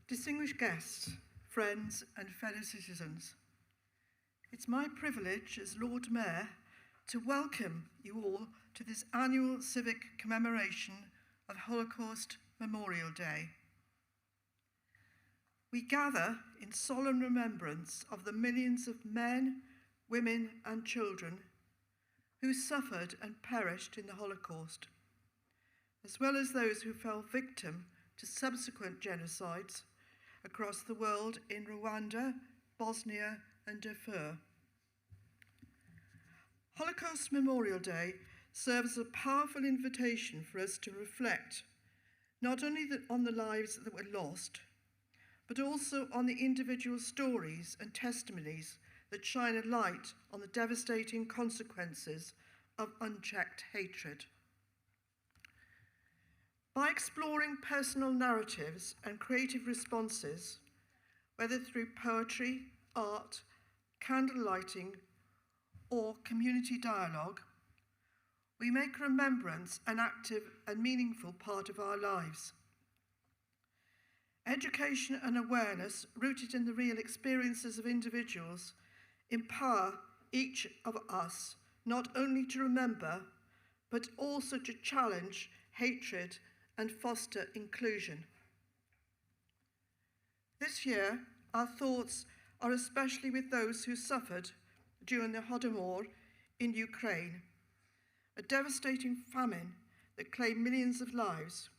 Distinguished guests, friends and fellow citizens, it's my privilege as Lord Mayor to welcome you all to this annual civic commemoration of Holocaust Memorial Day. We gather in solemn remembrance of the millions of men, women and children who suffered and perished in the Holocaust, as well as those who fell victim to subsequent genocides across the world in Rwanda, Bosnia and Darfur. Holocaust Memorial Day serves as a powerful invitation for us to reflect not only on the lives that were lost, but also on the individual stories and testimonies that shine a light on the devastating consequences of unchecked hatred. By exploring personal narratives and creative responses, whether through poetry, art, candle lighting, or community dialogue, we make remembrance an active and meaningful part of our lives. Education and awareness rooted in the real experiences of individuals empower each of us not only to remember, but also to challenge hatred and foster inclusion. This year, our thoughts are especially with those who suffered during the Holodomor in Ukraine, a devastating famine that claimed millions of lives.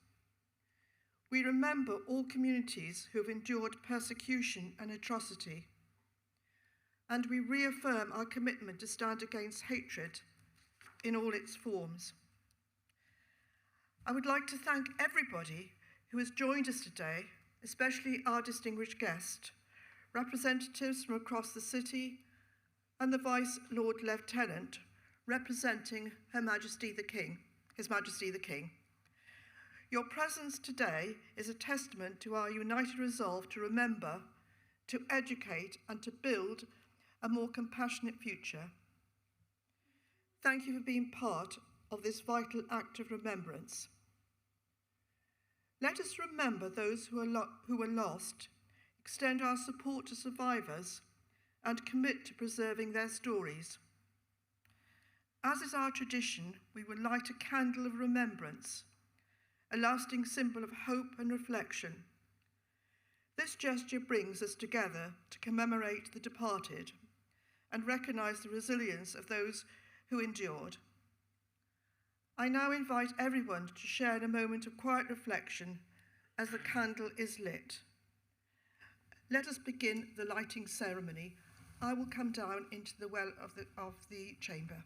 We remember all communities who have endured persecution and atrocity, and we reaffirm our commitment to stand against hatred in all its forms. I would like to thank everybody who has joined us today, especially our distinguished guest, representatives from across the city, and the Vice Lord Lieutenant representing Her Majesty the King, His Majesty the King. Your presence today is a testament to our united resolve to remember, to educate, and to build a more compassionate future. Thank you for being part of this vital act of remembrance. Let us remember those who were lost, extend our support to survivors, and commit to preserving their stories. As is our tradition, we will light a candle of remembrance, a lasting symbol of hope and reflection. This gesture brings us together to commemorate the departed and recognise the resilience of those who endured. I now invite everyone to share in a moment of quiet reflection as the candle is lit. Let us begin the lighting ceremony. I will come down into the well of the chamber.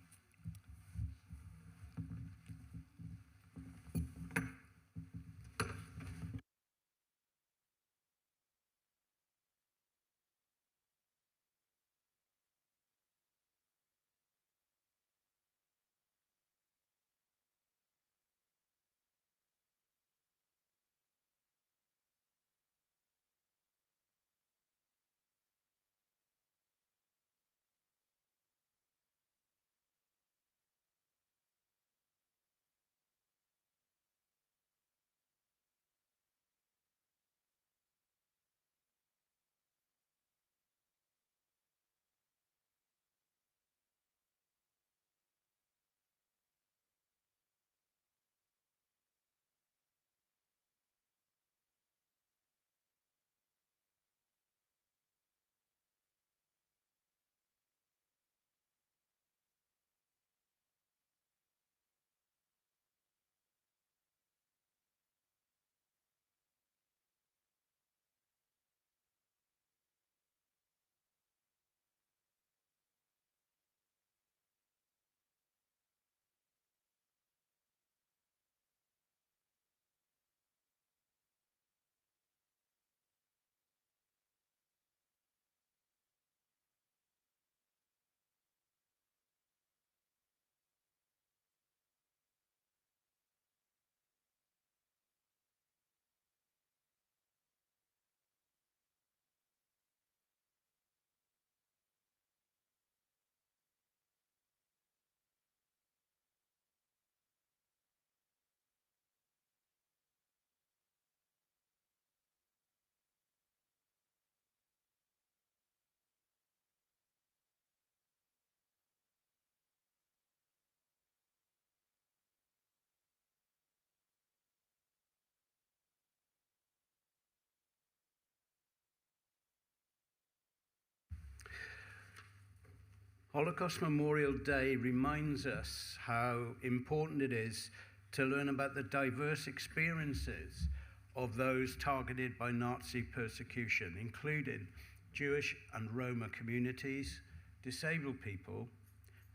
Holocaust Memorial Day reminds us how important it is to learn about the diverse experiences of those targeted by Nazi persecution, including Jewish and Roma communities, disabled people,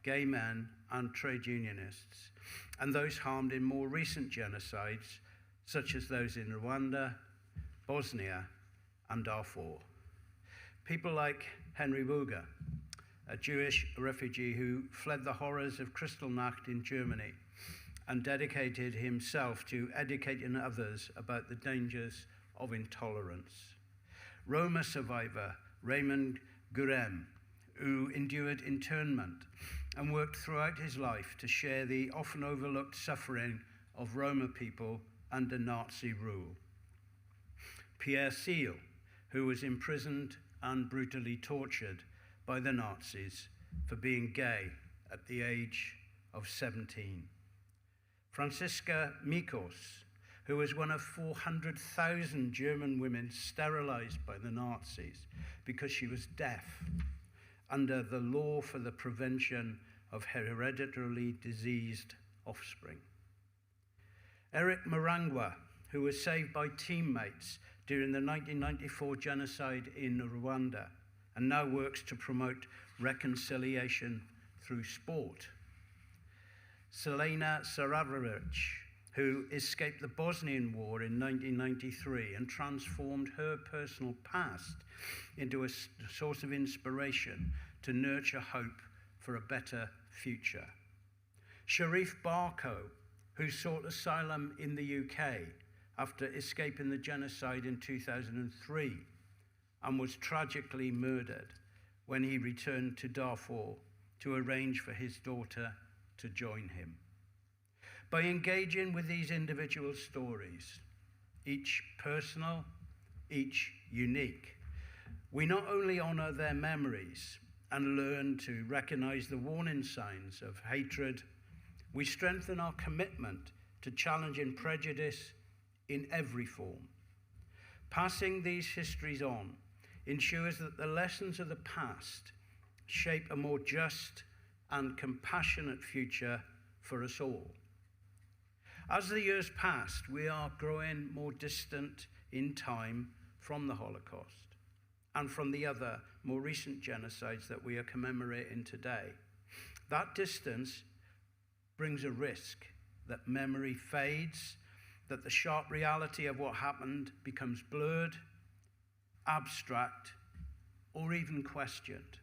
gay men and trade unionists, and those harmed in more recent genocides, such as those in Rwanda, Bosnia, and Darfur. People like Henry Wuger, a Jewish refugee who fled the horrors of Kristallnacht in Germany and dedicated himself to educating others about the dangers of intolerance. Roma survivor Raymond Gurem, who endured internment and worked throughout his life to share the often overlooked suffering of Roma people under Nazi rule. Pierre Seal, who was imprisoned and brutally tortured by the Nazis for being gay at the age of 17. Franziska Mikos, who was one of 400,000 German women sterilized by the Nazis because she was deaf under the law for the prevention of hereditarily diseased offspring. Eric Marangwa, who was saved by teammates during the 1994 genocide in Rwanda and now works to promote reconciliation through sport. Selena Sarajevic, who escaped the Bosnian War in 1993 and transformed her personal past into a source of inspiration to nurture hope for a better future. Sharif Barko, who sought asylum in the UK after escaping the genocide in 2003 and was tragically murdered when he returned to Darfur to arrange for his daughter to join him. By engaging with these individual stories, each personal, each unique, we not only honor their memories and learn to recognize the warning signs of hatred, we strengthen our commitment to challenging prejudice in every form. Passing these histories on ensures that the lessons of the past shape a more just and compassionate future for us all. As the years passed, we are growing more distant in time from the Holocaust and from the other more recent genocides that we are commemorating today. That distance brings a risk that memory fades, that the sharp reality of what happened becomes blurred, abstract, or even questioned.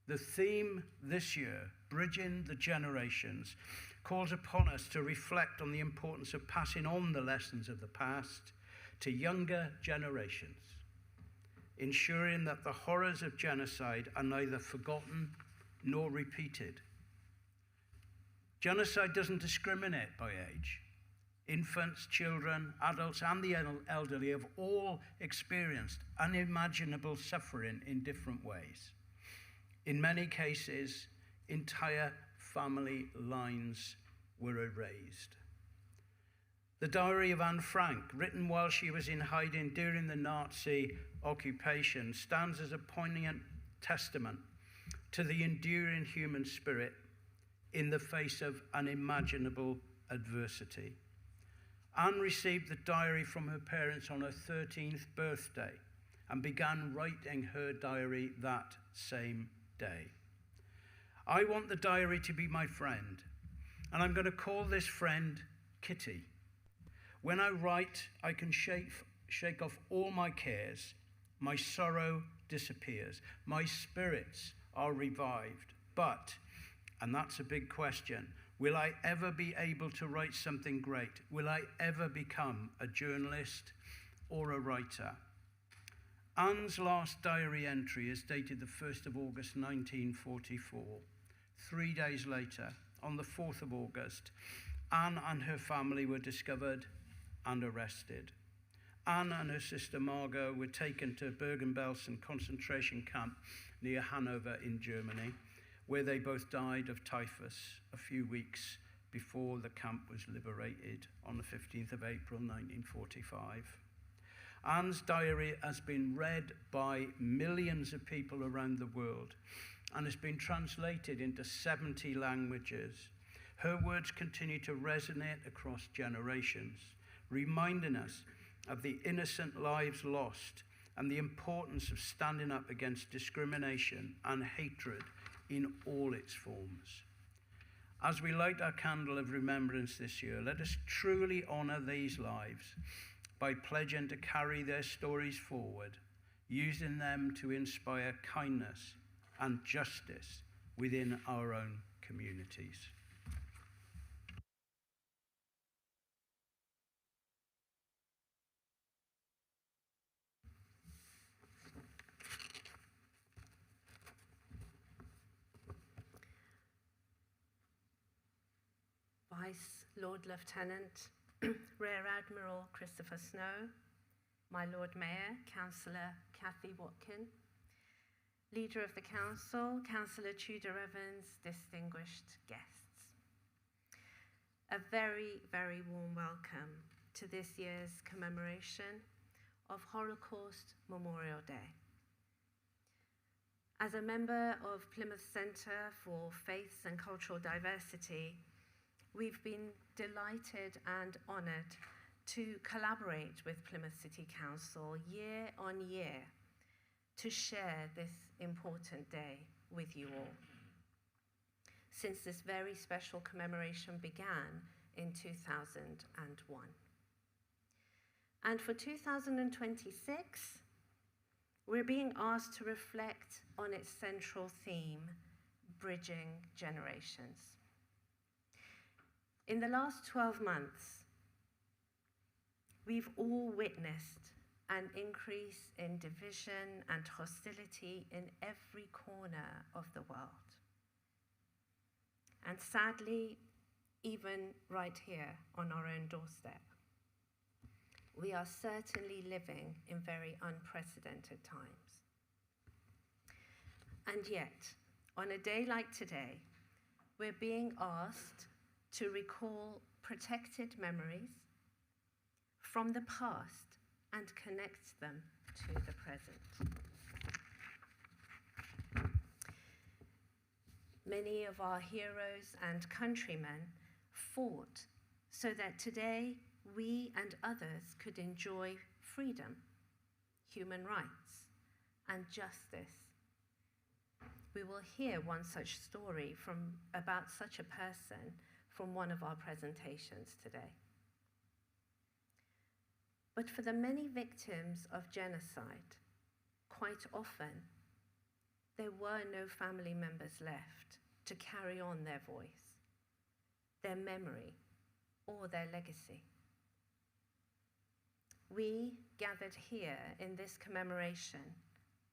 The theme this year, Bridging the Generations, calls upon us to reflect on the importance of passing on the lessons of the past to younger generations, ensuring that the horrors of genocide are neither forgotten nor repeated. Genocide doesn't discriminate by age. Infants, children, adults, and the elderly have all experienced unimaginable suffering in different ways. In many cases, entire family lines were erased. The diary of Anne Frank, written while she was in hiding during the Nazi occupation, stands as a poignant testament to the enduring human spirit in the face of unimaginable adversity. Anne received the diary from her parents on her 13th birthday and began writing her diary that same day. I want the diary to be my friend, and I'm going to call this friend Kitty. When I write, I can shake off all my cares. My sorrow disappears. My spirits are revived. But, and that's a big question, will I ever be able to write something great? Will I ever become a journalist or a writer? Anne's last diary entry is dated the 1st of August 1944. 3 days later, on the 4th of August, Anne and her family were discovered and arrested. Anne and her sister Margot were taken to Bergen-Belsen concentration camp near Hanover in Germany, where they both died of typhus a few weeks before the camp was liberated on the 15th of April 1945. Anne's diary has been read by millions of people around the world, and has been translated into 70 languages. Her words continue to resonate across generations, reminding us of the innocent lives lost and the importance of standing up against discrimination and hatred in all its forms. As we light our candle of remembrance this year, let us truly honour these lives by pledging to carry their stories forward, using them to inspire kindness and justice within our own communities. Vice Lord Lieutenant Rear Admiral Christopher Snow, my Lord Mayor, Councillor Cathy Watkin, Leader of the Council, Councillor Tudor Evans, distinguished guests. A very, very warm welcome to this year's commemoration of Holocaust Memorial Day. As a member of Plymouth Centre for Faiths and Cultural Diversity, we've been delighted and honoured to collaborate with Plymouth City Council year on year to share this important day with you all. Since this very special commemoration began in 2001. And for 2026, we're being asked to reflect on its central theme, bridging generations. In the last 12 months, we've all witnessed an increase in division and hostility in every corner of the world. And sadly, even right here on our own doorstep, we are certainly living in very unprecedented times. And yet, on a day like today, we're being asked to recall protected memories from the past and connect them to the present. Many of our heroes and countrymen fought so that today we and others could enjoy freedom, human rights, and justice. We will hear one such story about such a person from one of our presentations today. But for the many victims of genocide, quite often, there were no family members left to carry on their voice, their memory, or their legacy. We, gathered here in this commemoration,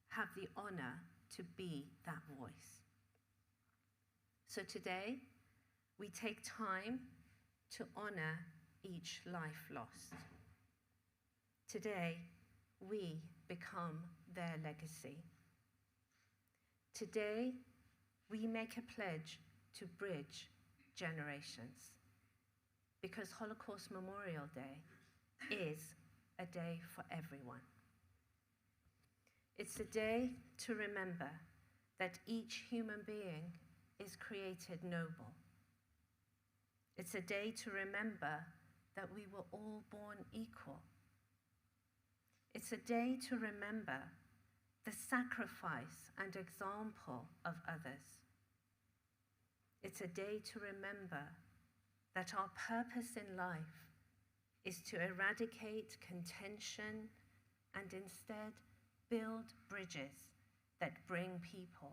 have the honor to be that voice. So today, we take time to honor each life lost. Today, we become their legacy. Today, we make a pledge to bridge generations, because Holocaust Memorial Day is a day for everyone. It's a day to remember that each human being is created noble. It's a day to remember that we were all born equal. It's a day to remember the sacrifice and example of others. It's a day to remember that our purpose in life is to eradicate contention and instead build bridges that bring people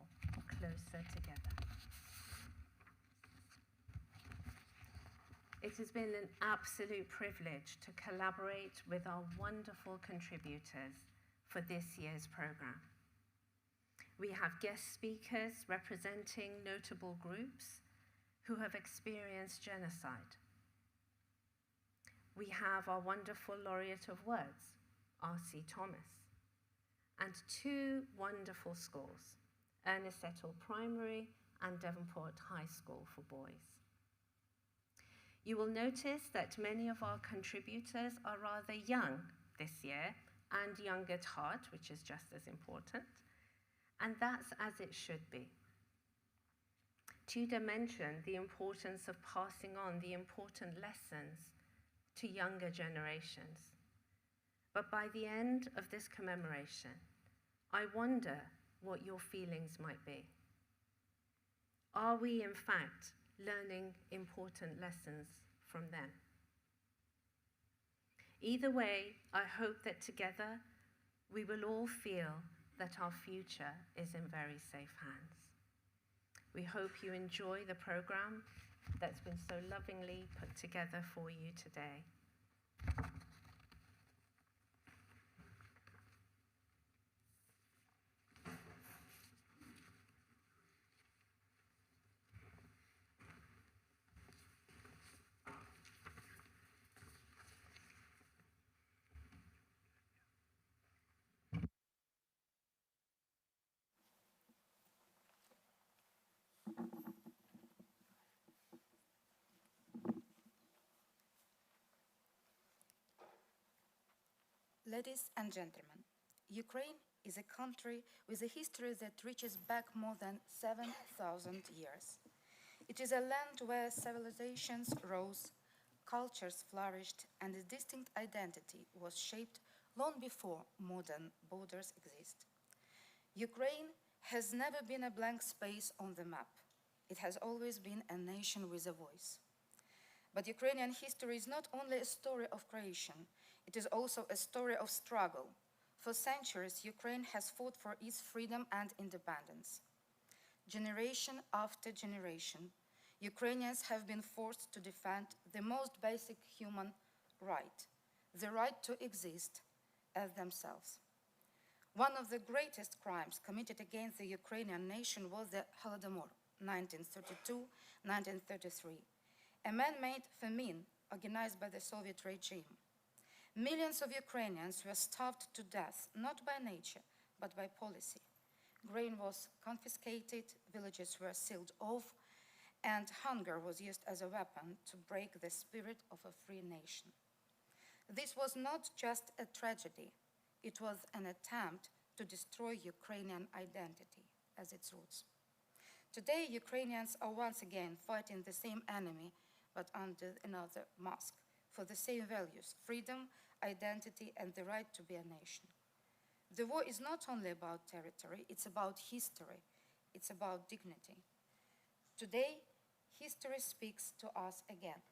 closer together. It has been an absolute privilege to collaborate with our wonderful contributors for this year's program. We have guest speakers representing notable groups who have experienced genocide. We have our wonderful laureate of words, R.C. Thomas, and two wonderful schools, Ernest Settle Primary and Devonport High School for boys. You will notice that many of our contributors are rather young this year and young at heart, which is just as important. And that's as it should be, Tudor mentioned the importance of passing on the important lessons to younger generations. But by the end of this commemoration, I wonder what your feelings might be. Are we, in fact, learning important lessons from them? Either way, I hope that together we will all feel that our future is in very safe hands. We hope you enjoy the program that's been so lovingly put together for you today. Ladies and gentlemen, Ukraine is a country with a history that reaches back more than 7,000 years. It is a land where civilizations rose, cultures flourished, and a distinct identity was shaped long before modern borders exist. Ukraine has never been a blank space on the map. It has always been a nation with a voice. But Ukrainian history is not only a story of creation, it is also a story of struggle. For centuries, Ukraine has fought for its freedom and independence. Generation after generation, Ukrainians have been forced to defend the most basic human right, the right to exist as themselves. One of the greatest crimes committed against the Ukrainian nation was the Holodomor, 1932-1933, a man-made famine organized by the Soviet regime. Millions of Ukrainians were starved to death, not by nature, but by policy. Grain was confiscated, villages were sealed off, and hunger was used as a weapon to break the spirit of a free nation. This was not just a tragedy, it was an attempt to destroy Ukrainian identity as its roots. Today, Ukrainians are once again fighting the same enemy, but under another mask, for the same values: freedom, identity, and the right to be a nation. The war is not only about territory, it's about history, it's about dignity. Today, history speaks to us again,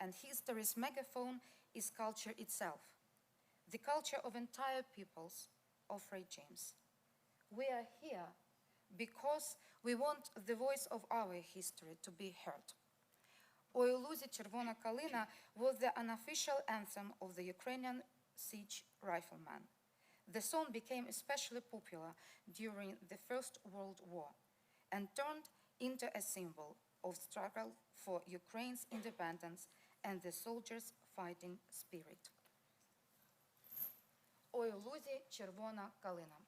and history's megaphone is culture itself, the culture of entire peoples, of regimes. We are here because we want the voice of our history to be heard. «Ой у лузі червона калина» was the unofficial anthem of the Ukrainian siege riflemen. The song became especially popular during the First World War and turned into a symbol of struggle for Ukraine's independence and the soldiers' fighting spirit. «Ой у лузі червона калина».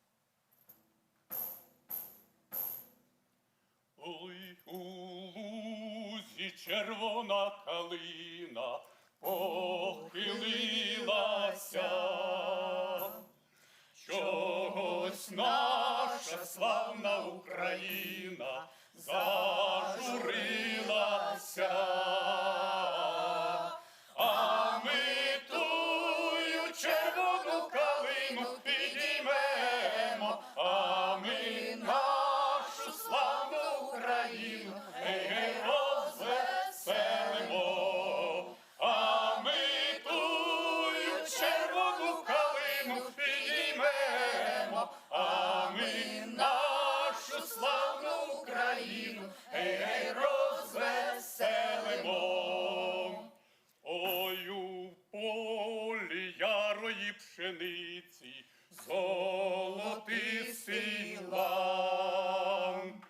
Ой, у лузі червона калина похилилася, чогось наша славна Україна зажурилася, а ми тую червону калину підіймемо, а ми нашу славну Україну розвеселимо, а ми тую червону калину підіймемо, а ми нашу славну Україну розвеселимо. Ой, у полі ярої пшениці золотистий лан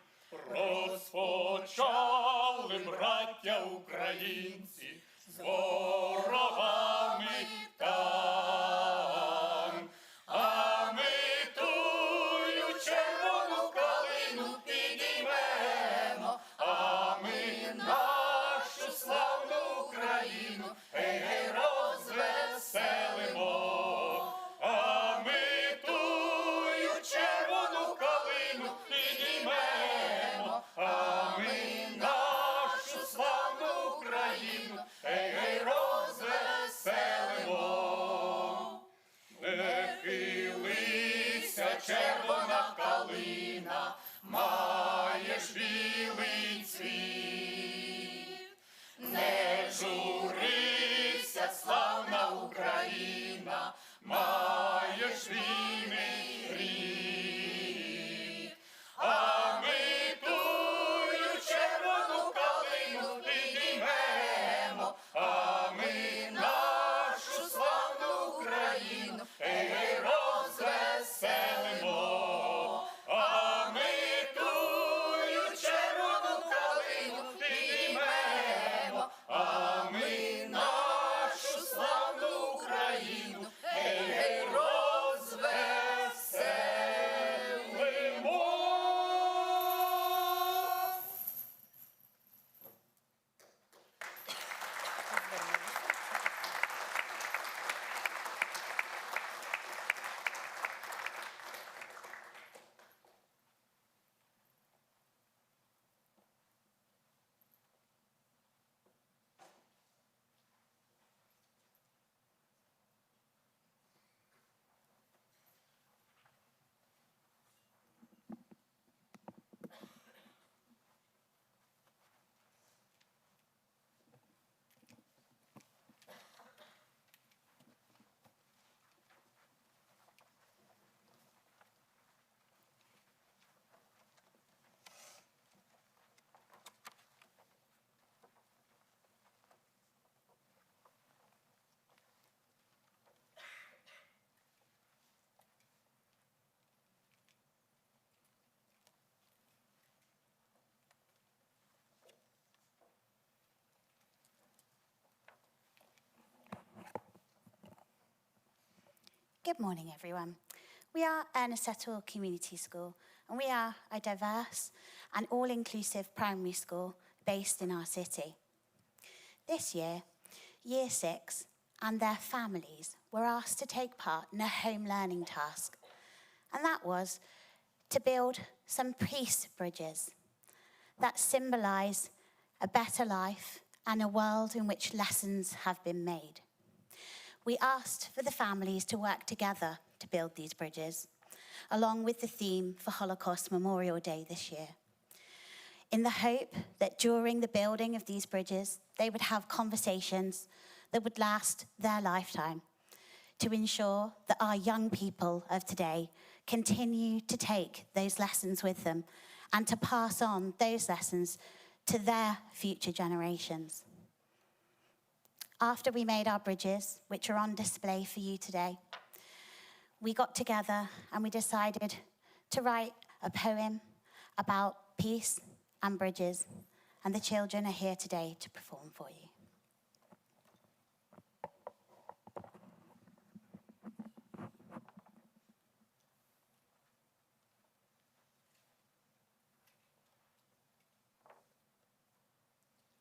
розпочали браття українці з ворогами там. А ми тую червону калину підіймемо, а ми нашу славну Україну розвеселимо. А ми тую червону калину підіймемо, а ми Good morning, everyone. We are Ernest Settle Community School, and we are a diverse and all-inclusive primary school based in our city. This year, Year 6 and their families were asked to take part in a home learning task, and that was to build some peace bridges that symbolise a better life and a world in which lessons have been made. We asked for the families to work together to build these bridges, along with the theme for Holocaust Memorial Day this year, in the hope that during the building of these bridges, they would have conversations that would last their lifetime, to ensure that our young people of today continue to take those lessons with them and to pass on those lessons to their future generations. After we made our bridges, which are on display for you today, we got together and we decided to write a poem about peace and bridges, and the children are here today to perform for you.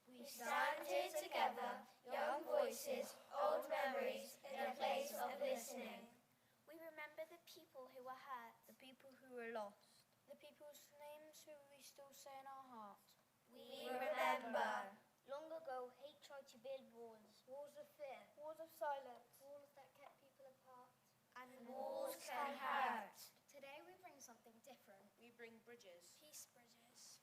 We stand here together, young voices, old memories, in a place of listening. We remember the people who were hurt, The people who were lost, the people's names who we still say in our hearts. we remember. Long ago, hate tried to build walls. Walls of fear, Walls of silence. walls that kept people apart. And Walls can hurt. Today we bring something different. We bring bridges. Peace bridges.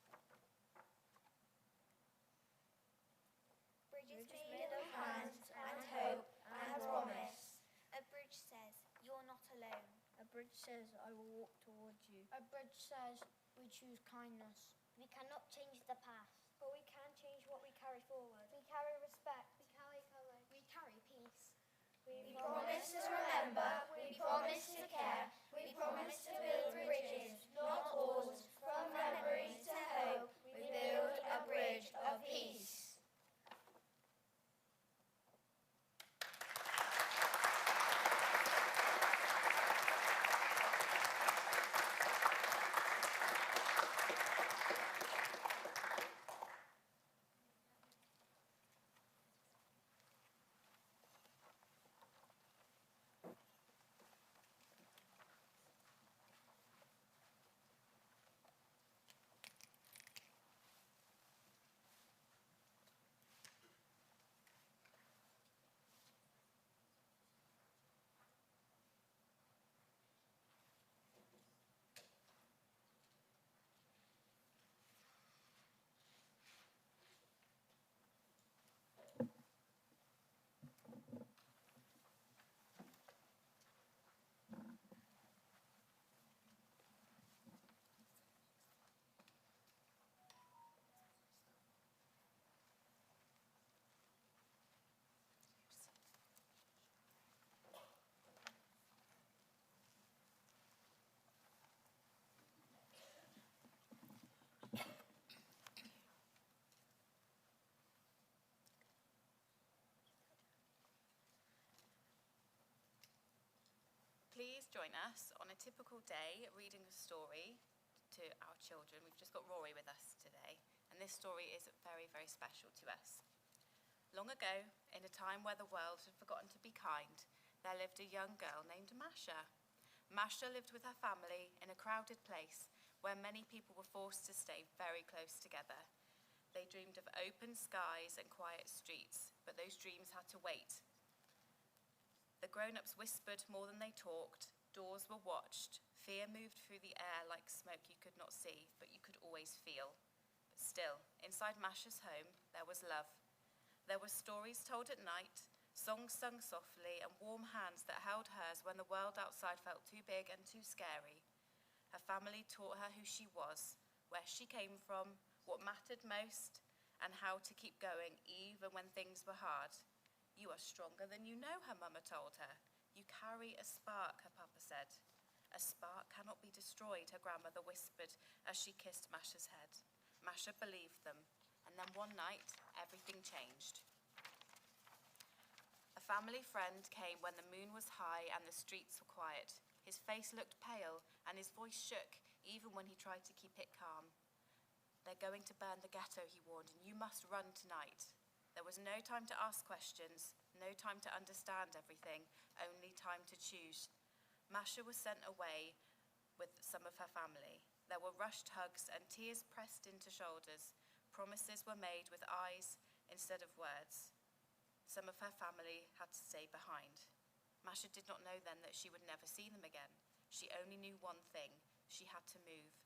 Bridges Made of hands and hope and promise. A bridge says, you're not alone. A bridge says, I will walk towards you. A bridge says, we choose kindness. We cannot change the past. But we can change what we carry forward. We carry respect. We carry courage. We carry peace. We promise to remember, we promise to care, we promise to build bridges, not walls, from memories to hope, we build a bridge of peace. Please join us on a typical day reading a story to our children. We've just got Rory with us today, and this story is very, very special to us. Long ago, in a time where the world had forgotten to be kind, there lived a young girl named Masha. Masha lived with her family in a crowded place where many people were forced to stay very close together. They dreamed of open skies and quiet streets, but those dreams had to wait. The grown-ups whispered more than they talked, doors were watched, fear moved through the air like smoke you could not see, but you could always feel. But still, inside Masha's home, there was love. There were stories told at night, songs sung softly, and warm hands that held hers when the world outside felt too big and too scary. Her family taught her who she was, where she came from, what mattered most, and how to keep going even when things were hard. You are stronger than you know, her mama told her. You carry a spark, her papa said. A spark cannot be destroyed, her grandmother whispered as she kissed Masha's head. Masha believed them, and then one night, everything changed. A A family friend came when the moon was high and the streets were quiet. His face looked pale and his voice shook even when he tried to keep it calm. They're going to burn the ghetto, he warned, and you must run tonight. There was no time to ask questions, no time to understand everything, only time to choose. Masha was sent away with some of her family. There were rushed hugs and tears pressed into shoulders. Promises were made with eyes instead of words. Some of her family had to stay behind. Masha did not know then that she would never see them again. She only knew one thing: she had to move.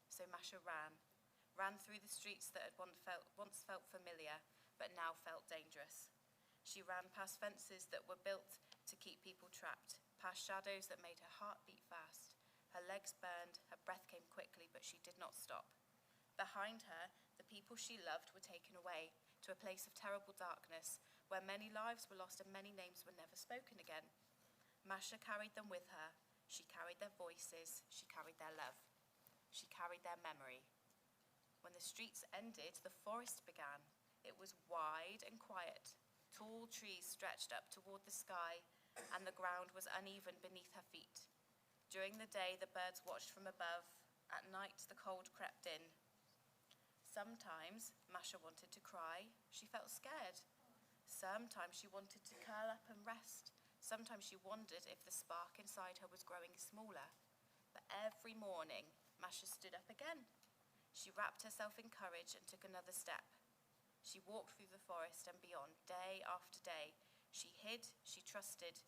So Masha ran through the streets that had once felt familiar, but now felt dangerous. She ran past fences that were built to keep people trapped, past shadows that made her heart beat fast. Her legs burned, her breath came quickly, but she did not stop. Behind her, the people she loved were taken away to a place of terrible darkness, where many lives were lost and many names were never spoken again. Masha carried them with her. She carried their voices, she carried their love, she carried their memory. When the streets ended, the forest began. It was wide and quiet. Tall trees stretched up toward the sky, and the ground was uneven beneath her feet. During the day, the birds watched from above. At night, the cold crept in. Sometimes Masha wanted to cry. She felt scared. Sometimes she wanted to curl up and rest. Sometimes she wondered if the spark inside her was growing smaller. But every morning, Masha stood up again. She wrapped herself in courage and took another step. She walked through the forest and beyond, day after day. She hid, she trusted.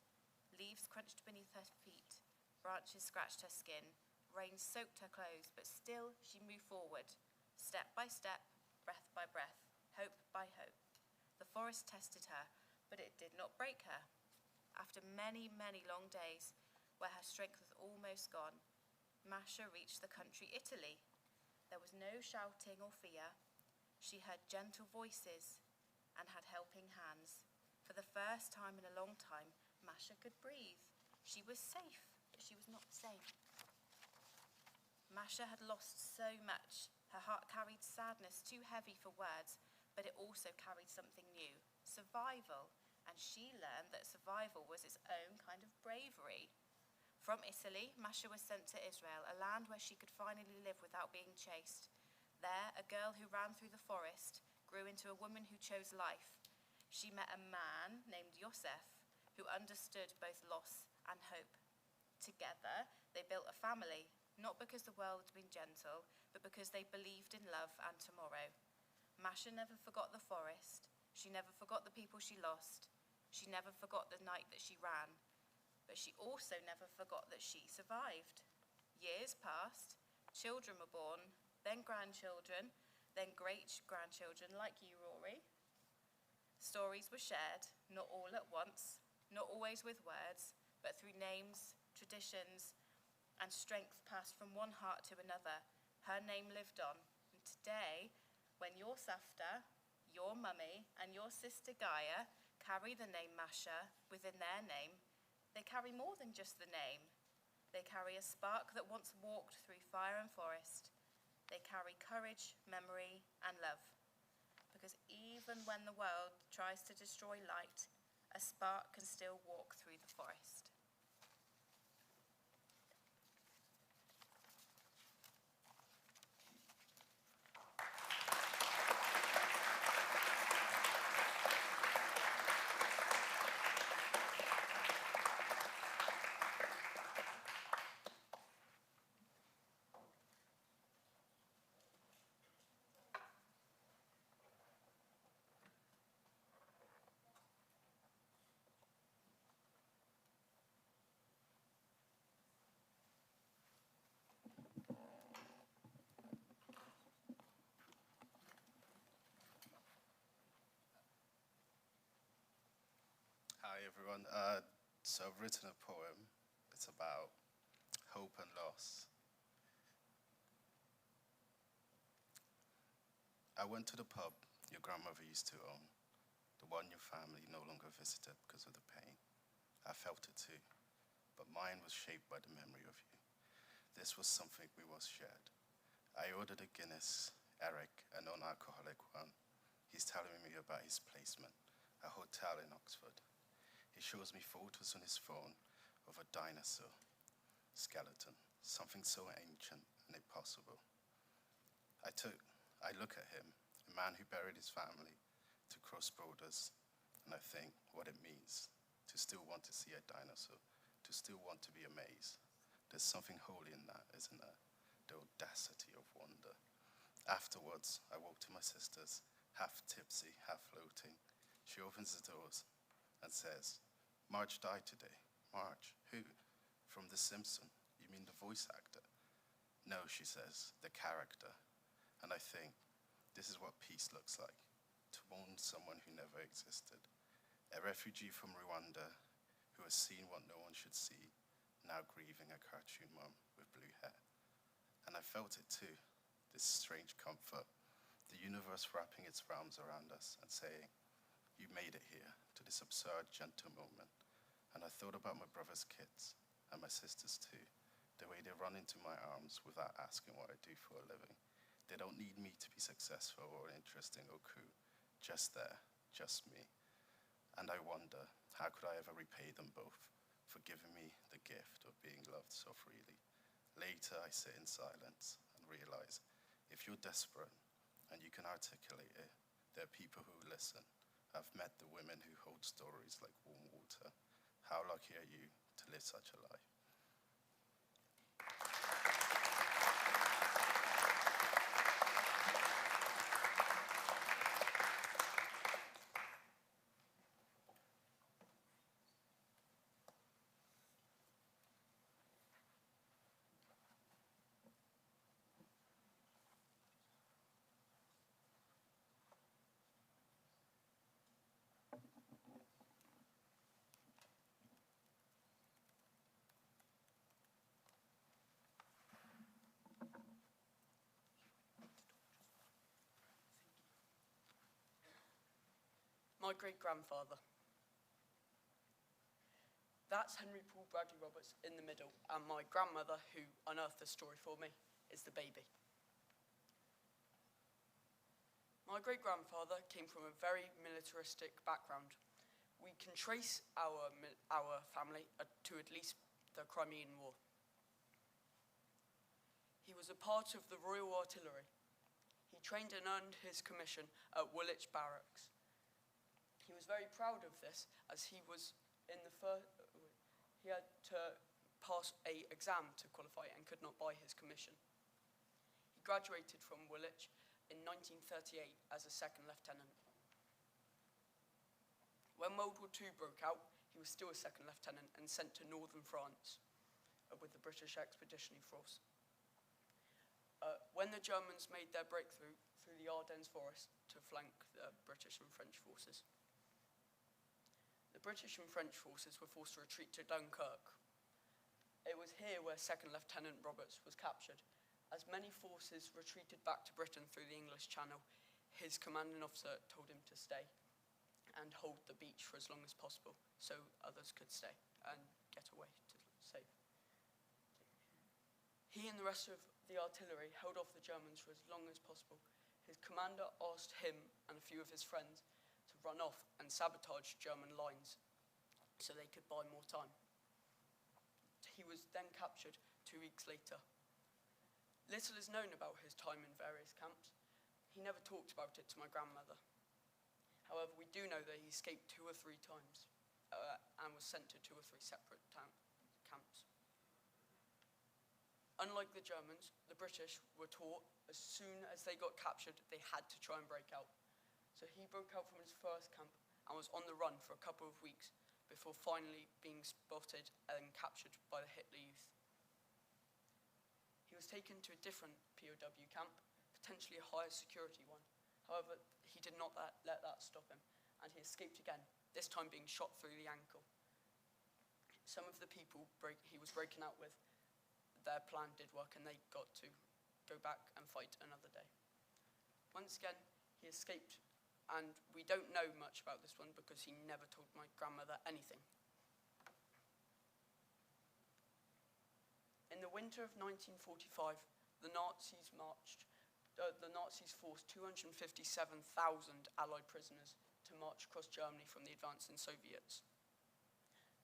Leaves crunched beneath her feet. Branches scratched her skin. Rain soaked her clothes, but still she moved forward, step by step, breath by breath, hope by hope. The forest tested her, but it did not break her. After many, many long days, where her strength was almost gone, Masha reached the country Italy. There was no shouting or fear. She heard gentle voices and had helping hands. For the first time in a long time, Masha could breathe. She was safe, but she was not the same. Masha had lost so much. Her heart carried sadness too heavy for words, but it also carried something new: survival. And she learned that survival was its own kind of bravery. From Italy, Masha was sent to Israel, a land where she could finally live without being chased. There, a girl who ran through the forest grew into a woman who chose life. She met a man named Yosef, who understood both loss and hope. Together, they built a family, not because the world had been gentle, but because they believed in love and tomorrow. Masha never forgot the forest. She never forgot the people she lost. She never forgot the night that she ran. But she also never forgot that she survived. Years passed, children were born, then grandchildren, then great-grandchildren like you, Rory. Stories were shared, not all at once, not always with words, but through names, traditions, and strength passed from one heart to another. Her name lived on. And today, when your Safta, your mummy, and your sister Gaia carry the name Masha within their name, they carry more than just the name. They carry a spark that once walked through fire and forest. They carry courage, memory, and love. Because even when the world tries to destroy light, a spark can still walk through the forest. Hi everyone. So I've written a poem. It's about hope and loss. I went to the pub your grandmother used to own, the one your family no longer visited because of the pain. I felt it too, but mine was shaped by the memory of you. This was something we once shared. I ordered a Guinness, Eric, a non-alcoholic one. He's telling me about his placement, a hotel in Oxford. He shows me photos on his phone of a dinosaur skeleton, something so ancient and impossible. I look at him, a man who buried his family to cross borders, and I think what it means to still want to see a dinosaur, to still want to be amazed. There's something holy in that, isn't there? The audacity of wonder. Afterwards, I walk to my sister's, half tipsy, half floating. She opens the doors and says, "Marge died today." "Marge? Who?" "From The Simpsons." "You mean the voice actor?" "No," she says, "the character." And I think, this is what peace looks like, to mourn someone who never existed. A refugee from Rwanda who has seen what no one should see, now grieving a cartoon mum with blue hair. And I felt it too, this strange comfort, the universe wrapping its arms around us and saying, "You made it here," to this absurd, gentle moment. And I thought about my brother's kids, and my sisters too, the way they run into my arms without asking what I do for a living. They don't need me to be successful or interesting or cool, just there, just me. And I wonder, how could I ever repay them both for giving me the gift of being loved so freely? Later, I sit in silence and realize, if you're desperate and you can articulate it, there are people who listen. I've met the women who hold stories like warm water. How lucky are you to live such a life? My great-grandfather. That's Henry Paul Bradley Roberts in the middle, and my grandmother, who unearthed this story for me, is the baby. My great-grandfather came from a very militaristic background. We can trace our family to at least the Crimean War. He was a part of the Royal Artillery. He trained and earned his commission at Woolwich Barracks. He was very proud of this, as he was in the he had to pass an exam to qualify and could not buy his commission. He graduated from Woolwich in 1938 as a second lieutenant. When World War II broke out, he was still a second lieutenant and sent to northern France with the British Expeditionary Force. When the Germans made their breakthrough through the Ardennes forest to flank the British and French forces. The British and French forces were forced to retreat to Dunkirk. It was here where Second Lieutenant Roberts was captured. As many forces retreated back to Britain through the English Channel, his commanding officer told him to stay and hold the beach for as long as possible so others could stay and get away to safe. He and the rest of the artillery held off the Germans for as long as possible. His commander asked him and a few of his friends to run off and sabotage German lines so they could buy more time. He was then captured 2 weeks later. Little is known about his time in various camps. He never talked about it to my grandmother. However, we do know that he escaped 2 or 3 times and was sent to 2 or 3 separate camps. Unlike the Germans, the British were taught as soon as they got captured, they had to try and break out. So he broke out from his first camp and was on the run for a couple of weeks before finally being spotted and captured by the Hitler Youth. He was taken to a different POW camp, potentially a higher security one. However, he did not let that stop him, and he escaped again, this time being shot through the ankle. Some of the people he was breaking out with, their plan did work, and they got to go back and fight another day. Once again, he escaped, and we don't know much about this one because he never told my grandmother anything. In the winter of 1945, the Nazis forced 257,000 Allied prisoners to march across Germany from the advancing Soviets.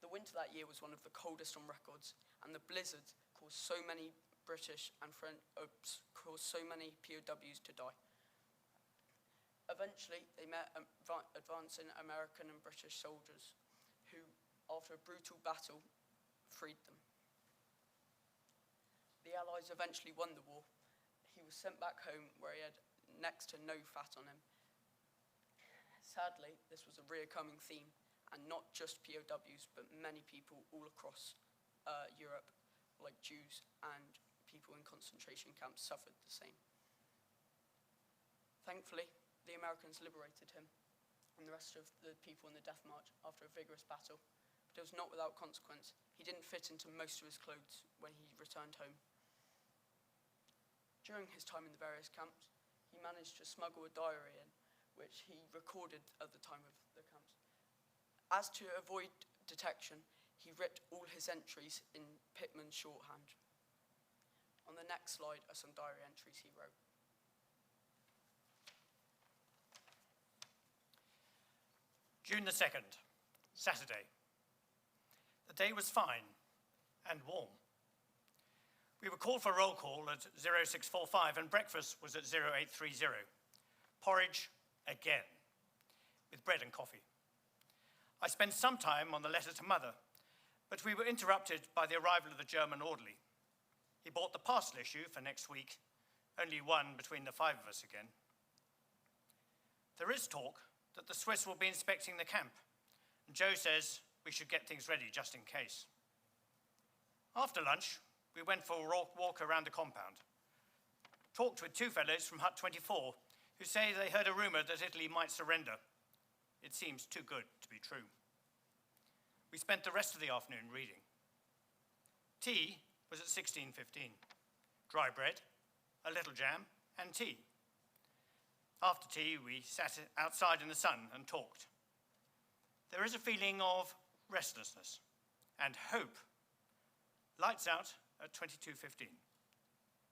The winter that year was one of the coldest on records, and the blizzard caused so many British and caused so many POWs to die. Eventually, they met advancing American and British soldiers who, after a brutal battle, freed them. The Allies eventually won the war. He was sent back home where he had next to no fat on him. Sadly, this was a recurring theme, and not just POWs, but many people all across Europe, like Jews and people in concentration camps, suffered the same. Thankfully, the Americans liberated him and the rest of the people in the Death March after a vigorous battle, but it was not without consequence. He didn't fit into most of his clothes when he returned home. During his time in the various camps, he managed to smuggle a diary in, which he recorded at the time of the camps. As to avoid detection, he writ all his entries in Pitman's shorthand. On the next slide are some diary entries he wrote. June the 2nd, Saturday. The day was fine and warm. We were called for roll call at 0645 and breakfast was at 0830. Porridge again, with bread and coffee. I spent some time on the letter to Mother, but we were interrupted by the arrival of the German orderly. He bought the parcel issue for next week, only one between the 5 of us again. There is talk that the Swiss will be inspecting the camp, and Joe says we should get things ready just in case. After lunch, we went for a walk around the compound. Talked with 2 fellows from Hut 24 who say they heard a rumour that Italy might surrender. It seems too good to be true. We spent the rest of the afternoon reading. Tea was at 16:15. Dry bread, a little jam, and tea. After tea, we sat outside in the sun and talked. There is a feeling of restlessness and hope. Lights out at 22:15.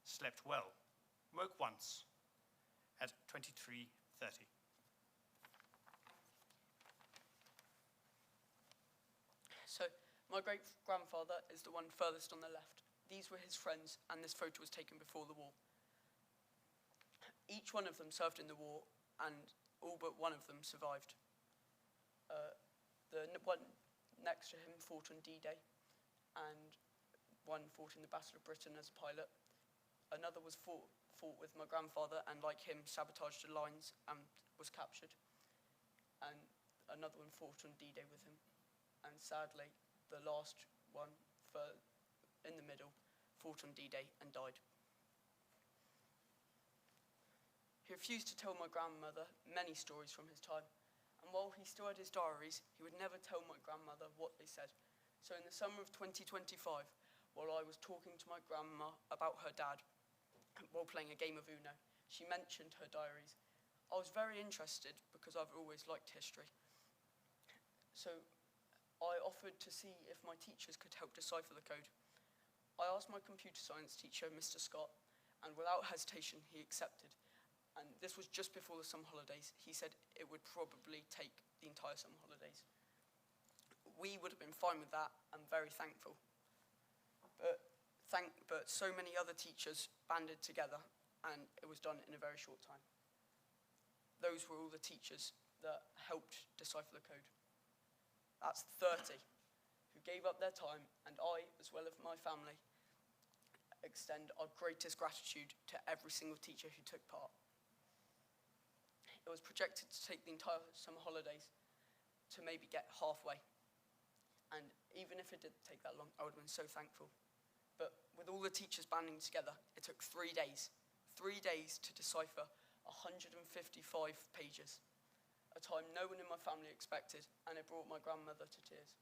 Slept well. Woke once at 23:30. So, my great-grandfather is the one furthest on the left. These were his friends, and this photo was taken before the war. Each one of them served in the war, and all but one of them survived. The one next to him fought on D-Day, and one fought in the Battle of Britain as a pilot. Another was fought with my grandfather, and like him, sabotaged the lines and was captured. And another one fought on D-Day with him. And sadly, the last one, in the middle, fought on D-Day and died. He refused to tell my grandmother many stories from his time, and while he still had his diaries, he would never tell my grandmother what they said. So in the summer of 2025, while I was talking to my grandma about her dad, while playing a game of Uno, she mentioned her diaries. I was very interested because I've always liked history. So I offered to see if my teachers could help decipher the code. I asked my computer science teacher, Mr. Scott, and without hesitation, he accepted. And this was just before the summer holidays. He said it would probably take the entire summer holidays. We would have been fine with that. I'm very thankful. But so many other teachers banded together, and it was done in a very short time. Those were all the teachers that helped decipher the code. That's 30 who gave up their time, and I, as well as my family, extend our greatest gratitude to every single teacher who took part. It was projected to take the entire summer holidays to maybe get halfway. And even if it didn't take that long, I would have been so thankful. But with all the teachers banding together, it took 3 days. 3 days to decipher 155 pages. A time no one in my family expected, and it brought my grandmother to tears.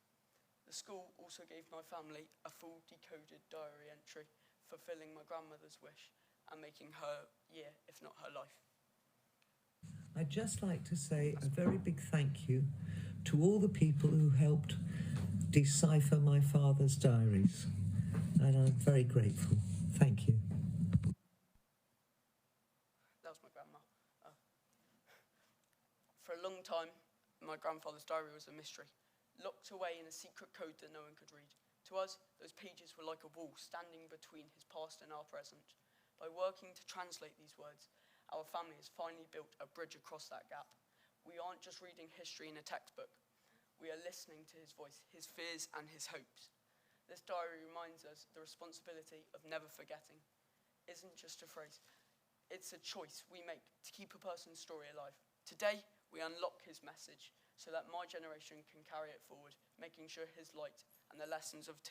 The school also gave my family a full decoded diary entry, fulfilling my grandmother's wish and making her year, if not her life. I'd just like to say a very big thank you to all the people who helped decipher my father's diaries, and I'm very grateful. Thank you. That was my grandma. For a long time, my grandfather's diary was a mystery. locked away in a secret code that no one could read. To us, those pages were like a wall standing between his past and our present. By working to translate these words, our family has finally built a bridge across that gap. We aren't just reading history in a textbook. We are listening to his voice, his fears and his hopes. This diary reminds us the responsibility of never forgetting isn't just a phrase. It's a choice we make to keep a person's story alive. Today, we unlock his message so that my generation can carry it forward, making sure his light and the lessons of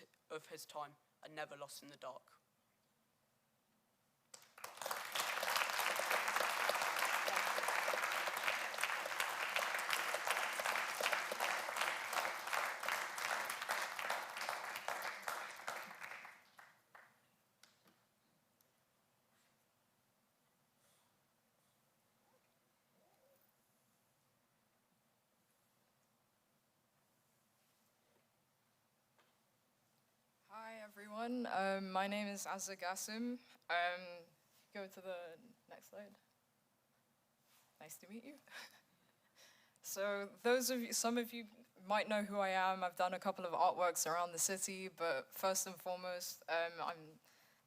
his time are never lost in the dark. Hi everyone, my name is Azza Gassim. Go to the next slide. Nice to meet you. So some of you might know who I am. I've done a couple of artworks around the city, but first and foremost, I'm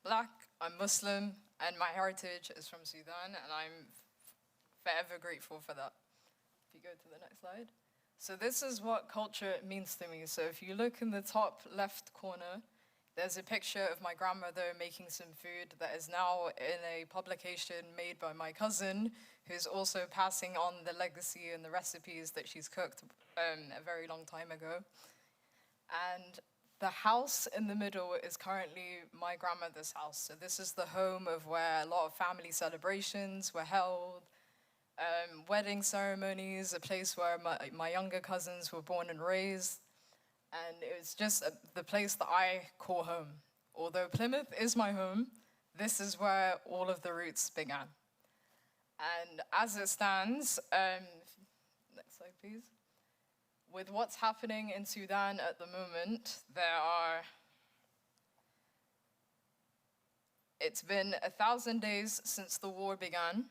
Black, I'm Muslim, and my heritage is from Sudan, and I'm forever grateful for that. If you go to the next slide. So this is what culture means to me. So if you look in the top left corner, there's a picture of my grandmother making some food that is now in a publication made by my cousin, who's also passing on the legacy and the recipes that she's cooked a very long time ago. And the house in the middle is currently my grandmother's house. So this is the home of where a lot of family celebrations were held, wedding ceremonies, a place where my younger cousins were born and raised. And it was just the place that I call home. Although Plymouth is my home, this is where all of the roots began. And as it stands, next slide please. With what's happening in Sudan at the moment, it's been 1,000 days since the war began,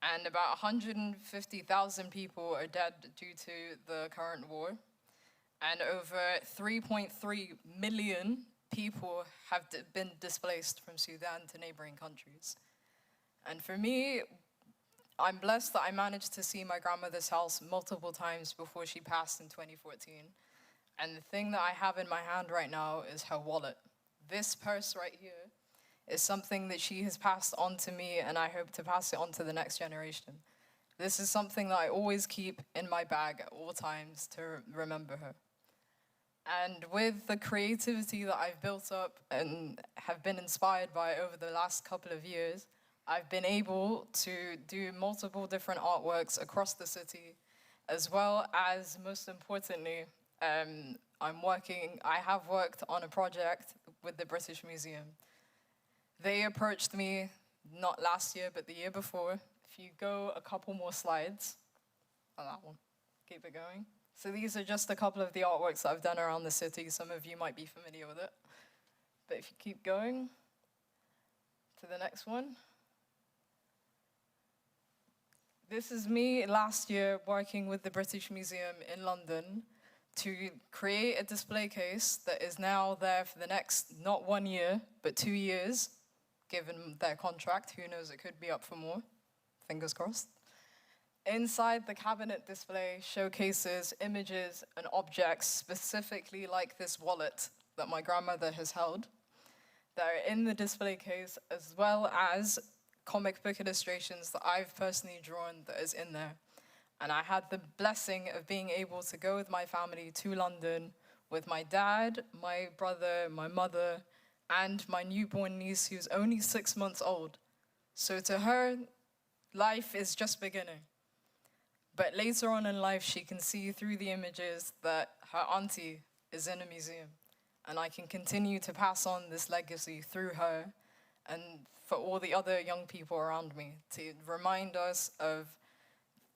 and about 150,000 people are dead due to the current war. And over 3.3 million people have been displaced from Sudan to neighboring countries. And for me, I'm blessed that I managed to see my grandmother's house multiple times before she passed in 2014. And the thing that I have in my hand right now is her wallet. This purse right here is something that she has passed on to me, and I hope to pass it on to the next generation. This is something that I always keep in my bag at all times to remember her. And with the creativity that I've built up and have been inspired by over the last couple of years, I've been able to do multiple different artworks across the city, as well as, most importantly, I have worked on a project with the British Museum. They approached me, not last year, but the year before. If you go a couple more slides, on that one, keep it going. So these are just a couple of the artworks that I've done around the city. Some of you might be familiar with it. But if you keep going to the next one. This is me last year working with the British Museum in London to create a display case that is now there for the next, not 1 year, but 2 years, given their contract. Who knows, it could be up for more. Fingers crossed. Inside the cabinet display showcases images and objects specifically like this wallet that my grandmother has held that are in the display case, as well as comic book illustrations that I've personally drawn that is in there. And I had the blessing of being able to go with my family to London with my dad, my brother, my mother, and my newborn niece who's only 6 months old. So to her, life is just beginning. But later on in life, she can see through the images that her auntie is in a museum. And I can continue to pass on this legacy through her and for all the other young people around me to remind us of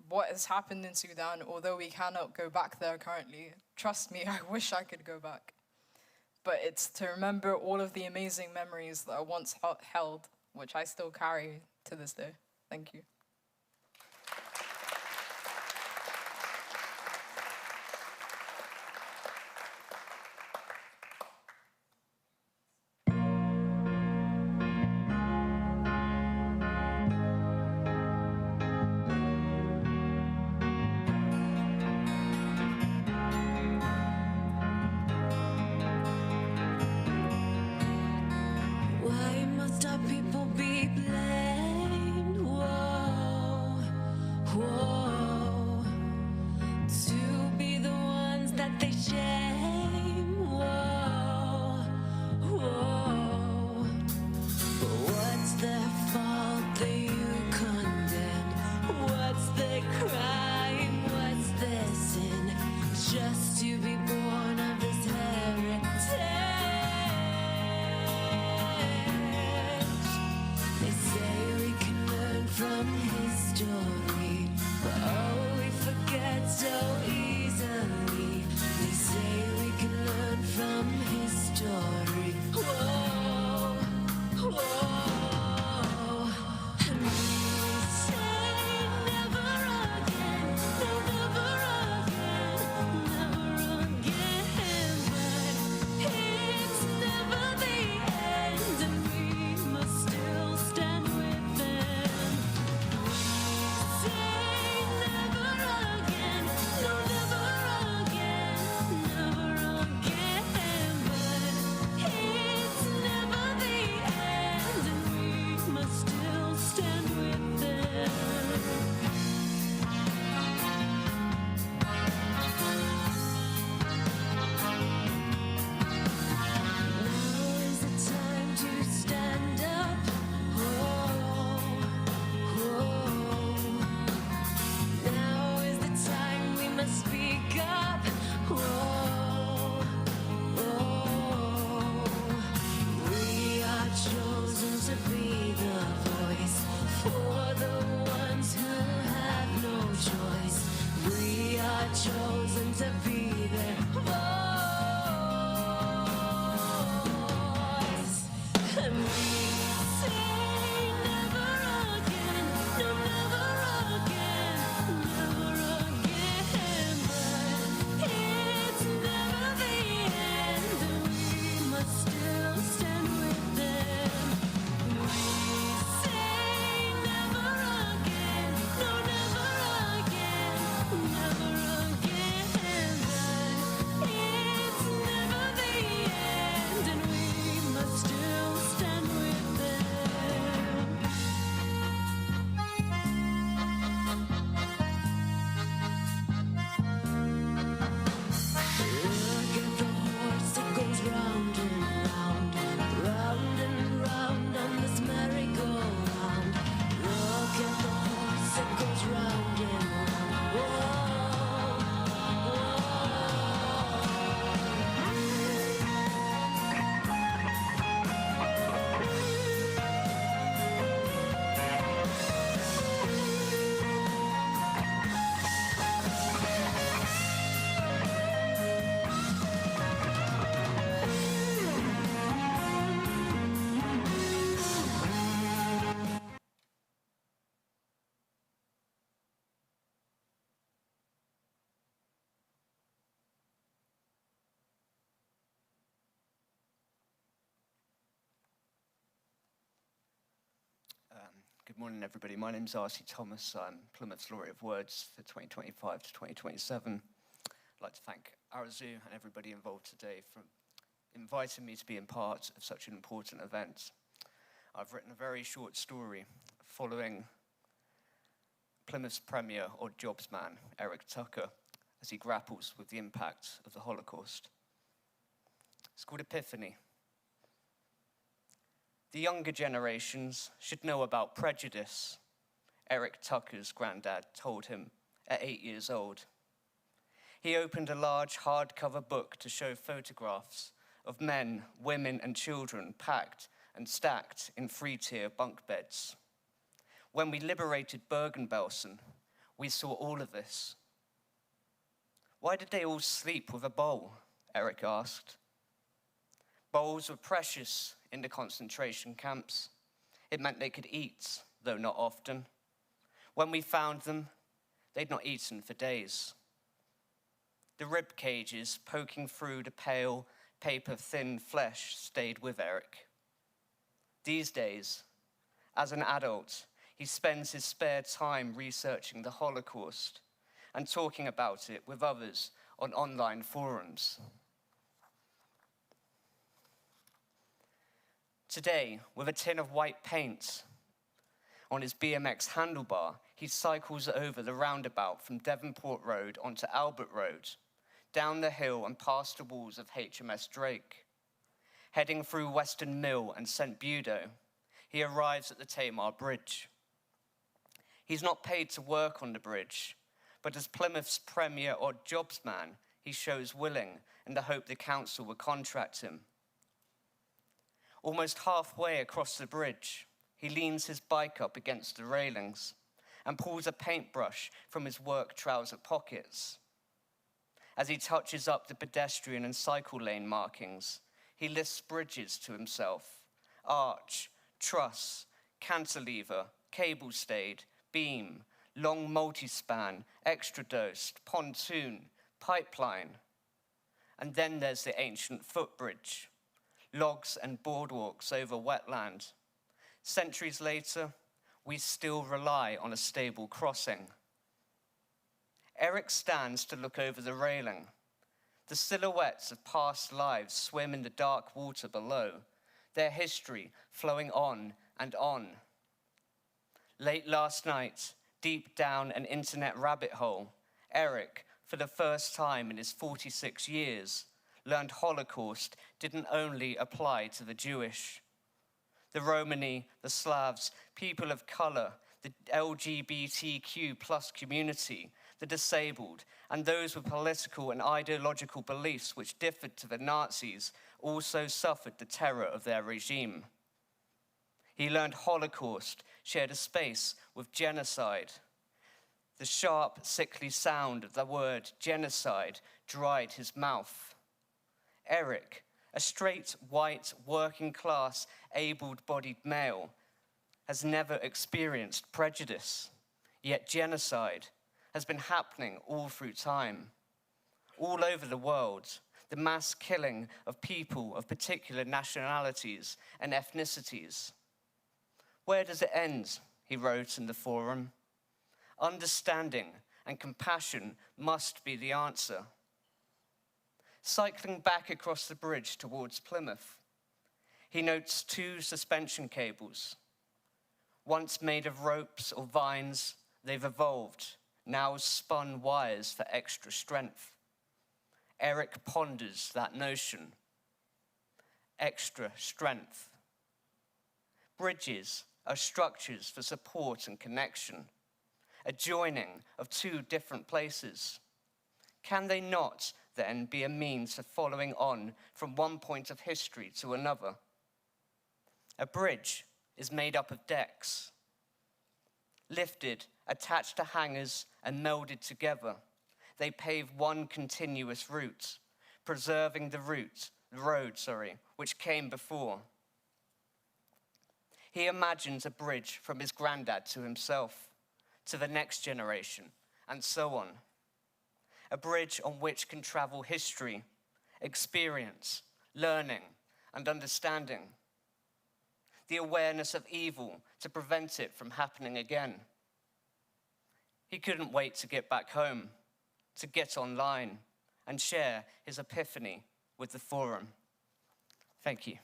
what has happened in Sudan, although we cannot go back there currently. Trust me, I wish I could go back. But it's to remember all of the amazing memories that I once held, which I still carry to this day. Thank you. must speak up. Whoa, whoa. We are chosen to be the voice for the ones who have no choice. We are chosen to be their voice. And we say never again, no, never again, never again. But it's never the end, and we must still stand with them. We say never again, no, never again, never again. But it's never the end, and we must still stand with them. Look at the horse that goes round and round, round and round on this merry-go-round. Look at the horse that goes round and round. Whoa, Good morning, everybody. My name's R.C. Thomas. I'm Plymouth's Laureate of Words for 2025 to 2027. I'd like to thank Arazu and everybody involved today for inviting me to be in part of such an important event. I've written a very short story following Plymouth's Premier Odd Jobs man, Eric Tucker, as he grapples with the impact of the Holocaust. It's called Epiphany. The younger generations should know about prejudice, Eric Tucker's granddad told him at 8 years old. He opened a large hardcover book to show photographs of men, women, and children packed and stacked in three-tier bunk beds. When we liberated Bergen-Belsen, we saw all of this. Why did they all sleep with a bowl? Eric asked. Bowls were precious in the concentration camps. It meant they could eat, though not often. When we found them, they'd not eaten for days. The rib cages poking through the pale, paper-thin flesh stayed with Eric. These days, as an adult, he spends his spare time researching the Holocaust and talking about it with others on online forums. Today, with a tin of white paint on his BMX handlebar, he cycles over the roundabout from Devonport Road onto Albert Road, down the hill and past the walls of HMS Drake. Heading through Western Mill and St. Budo, he arrives at the Tamar Bridge. He's not paid to work on the bridge, but as Plymouth's premier odd jobs man, he shows willing in the hope the council will contract him. Almost halfway across the bridge, he leans his bike up against the railings and pulls a paintbrush from his work trouser pockets. As he touches up the pedestrian and cycle lane markings, he lists bridges to himself: arch, truss, cantilever, cable stayed, beam, long multi-span, extra-dosed, pontoon, pipeline. And then there's the ancient footbridge, logs and boardwalks over wetland. Centuries later, we still rely on a stable crossing. Eric stands to look over the railing. The silhouettes of past lives swim in the dark water below, their history flowing on and on. Late last night, deep down an internet rabbit hole, Eric, for the first time in his 46 years, learned Holocaust didn't only apply to the Jewish. The Romani, the Slavs, people of color, the LGBTQ plus community, the disabled, and those with political and ideological beliefs which differed to the Nazis also suffered the terror of their regime. He learned Holocaust shared a space with genocide. The sharp, sickly sound of the word genocide dried his mouth. Eric, a straight, white, working-class, able-bodied male, has never experienced prejudice, yet genocide has been happening all through time. All over the world, the mass killing of people of particular nationalities and ethnicities. Where does it end? He wrote in the forum. Understanding and compassion must be the answer. Cycling back across the bridge towards Plymouth, he notes 2 suspension cables. Once made of ropes or vines, they've evolved, now spun wires for extra strength. Eric ponders that notion. Extra strength. Bridges are structures for support and connection, a joining of 2 different places. Can they not then be a means of following on from one point of history to another? A bridge is made up of decks, lifted, attached to hangers, and melded together. They pave one continuous route, preserving the road, which came before. He imagines a bridge from his granddad to himself, to the next generation, and so on. A bridge on which can travel history, experience, learning, and understanding. The awareness of evil to prevent it from happening again. He couldn't wait to get back home, to get online, and share his epiphany with the forum. Thank you.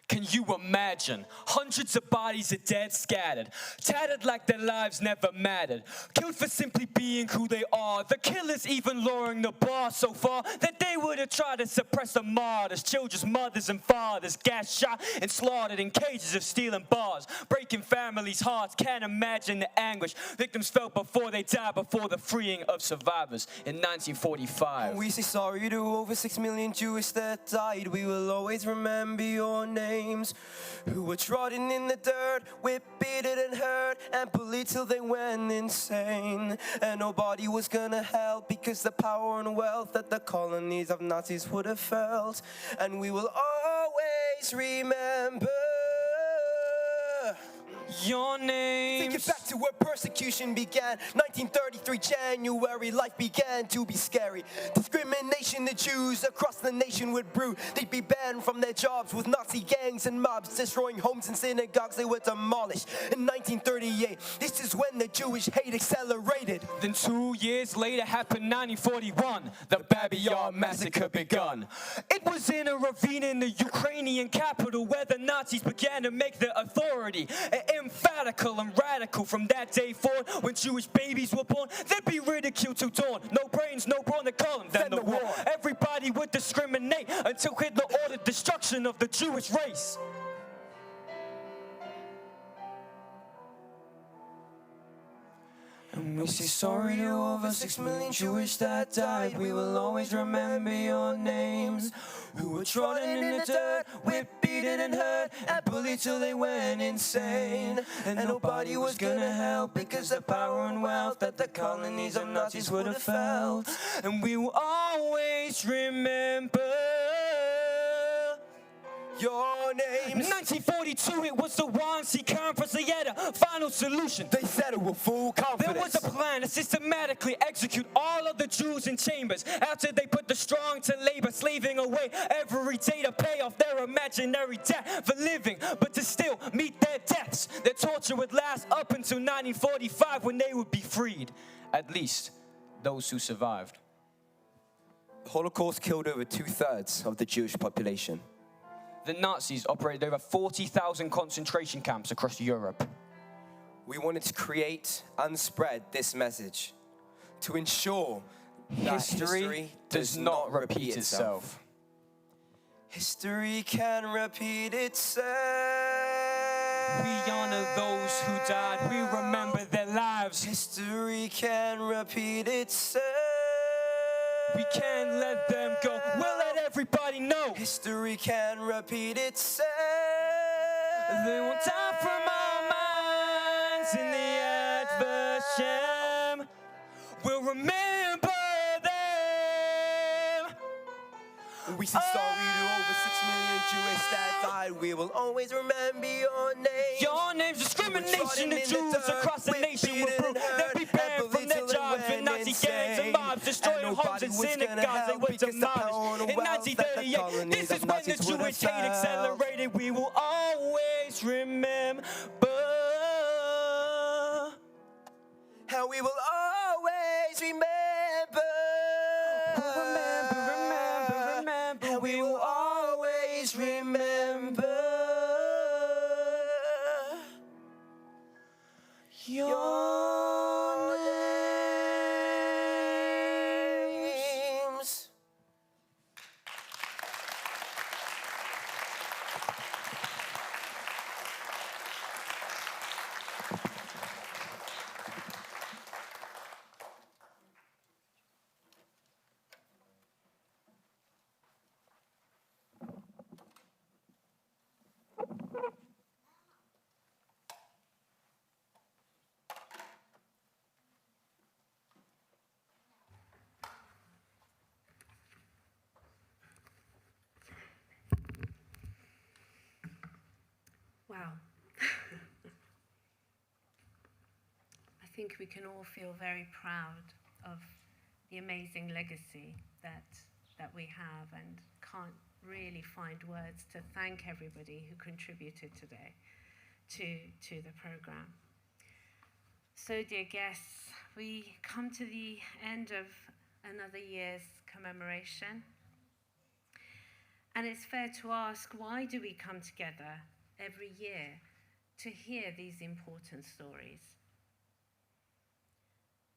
Can you imagine? Hundreds of bodies are dead, scattered, tattered like their lives never mattered, killed for simply being who they are. The killers even lowering the bar so far that they would have tried to suppress the martyrs. Children's mothers and fathers, gas shot and slaughtered in cages of steel and bars, breaking families' hearts. Can't imagine the anguish victims felt before they died, before the freeing of survivors in 1945. We say sorry to over 6 million Jewish that died. We will always remember your names, who were trodden in the dirt, whipped, beaten and hurt, and bullied till they went insane. And nobody was gonna help because the power and wealth that the colonies of Nazis would have felt. And we will always remember your name. Take it back to where persecution began. 1933 January, life began to be scary. Discrimination, the Jews across the nation would brew. They'd be banned from their jobs with Nazi gangs and mobs, destroying homes and synagogues they would demolish. In 1938, this is when the Jewish hate accelerated. Then 2 years later happened 1941, the Babi Yar massacre begun. It was in a ravine in the Ukrainian capital where the Nazis began to make their authority emphatical and radical. From that day forward, when Jewish babies were born, they'd be ridiculed till dawn. No brains, no brawn to call them. Then the war. Everybody would discriminate until Hitler ordered destruction of the Jewish race. And we say sorry to over 6 million Jewish that died. We will always remember your names, who were trodden in the dirt, whipped, beaten and hurt, and bullied till they went insane. And nobody was gonna help because the power and wealth that the colonies of Nazis would have felt. And we will always remember your our names. 1942, it was the Wannsee Conference. They had a final solution. They said it with full confidence. There was a plan to systematically execute all of the Jews in chambers. After they put the strong to labor, slaving away every day to pay off their imaginary debt for living, but to still meet their deaths. Their torture would last up until 1945 when they would be freed. At least, those who survived. The Holocaust killed over 2/3 of the Jewish population. The Nazis operated over 40,000 concentration camps across Europe. We wanted to create and spread this message to ensure that History does not repeat itself. History can repeat itself. We honor those who died. We remember their lives. History can repeat itself. We can't let them go. We'll let everybody know. History can repeat itself. They won't die from our minds in the adversion. We'll remember them. We say sorry to over 6 million Jewish that died. We will always remember your name. Your name's discrimination to Jews across the nation will prove they'll be banned from their jobs in Nazi gangs and mobs, destroying homes and synagogues. They were demolished in 1938. This is when the Jewish hate accelerated. We will always remember. How we will always remember. Remember. We will always remember your names. Wow. I think we can all feel very proud of the amazing legacy that we have, and can't really find words to thank everybody who contributed today to the program. So, dear guests, we come to the end of another year's commemoration. And it's fair to ask, why do we come together every year to hear these important stories?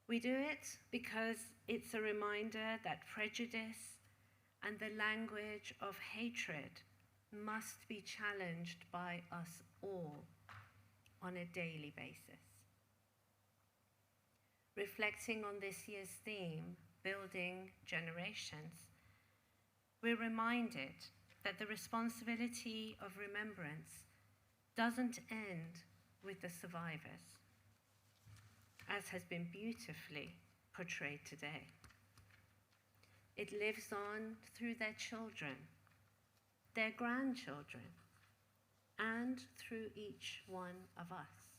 We do it because it's a reminder that prejudice and the language of hatred must be challenged by us all on a daily basis. Reflecting on this year's theme, Building Generations, we're reminded that the responsibility of remembrance doesn't end with the survivors, as has been beautifully portrayed today. It lives on through their children, their grandchildren, and through each one of us.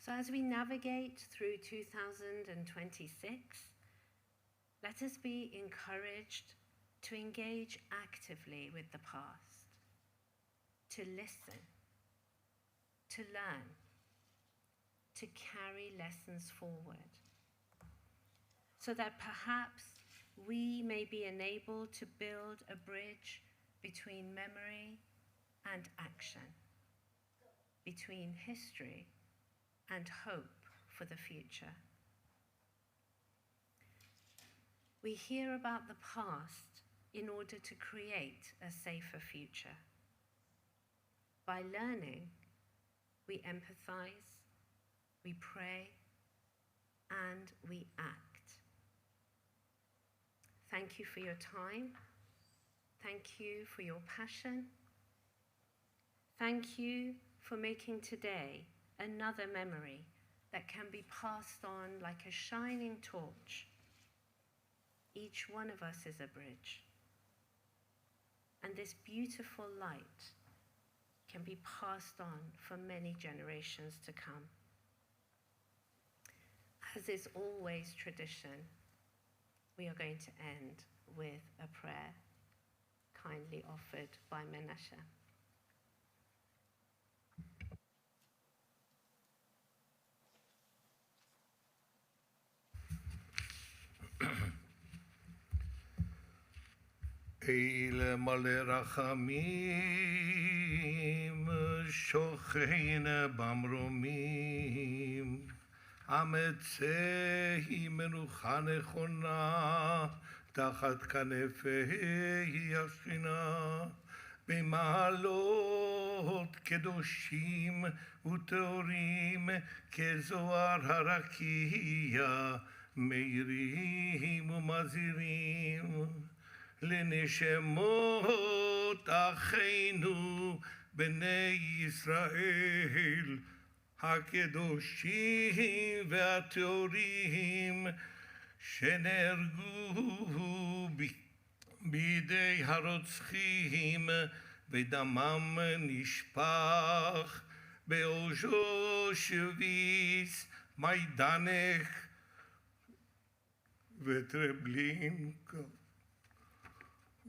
So as we navigate through 2026, let us be encouraged to engage actively with the past, to listen, to learn, to carry lessons forward, so that perhaps we may be enabled to build a bridge between memory and action, between history and hope for the future. We hear about the past in order to create a safer future. By learning, we empathize, we pray, and we act. Thank you for your time. Thank you for your passion. Thank you for making today another memory that can be passed on like a shining torch. Each one of us is a bridge. And this beautiful light can be passed on for many generations to come. As is always tradition, we are going to end with a prayer kindly offered by Menashe. אל מלא רחמים, שוכן במרומים, אמצי מנוחה נכונה, תחת כנפי השכינה, במעלות קדושים וטהורים, כזוהר הרקיע, מאירים ומזהירים. לנשמות אחינו בני ישראל הקדושים והטהורים שנהרגו בידי הרוצחים ודמם נשפך באושוויץ, מיידנק וטרבלינקה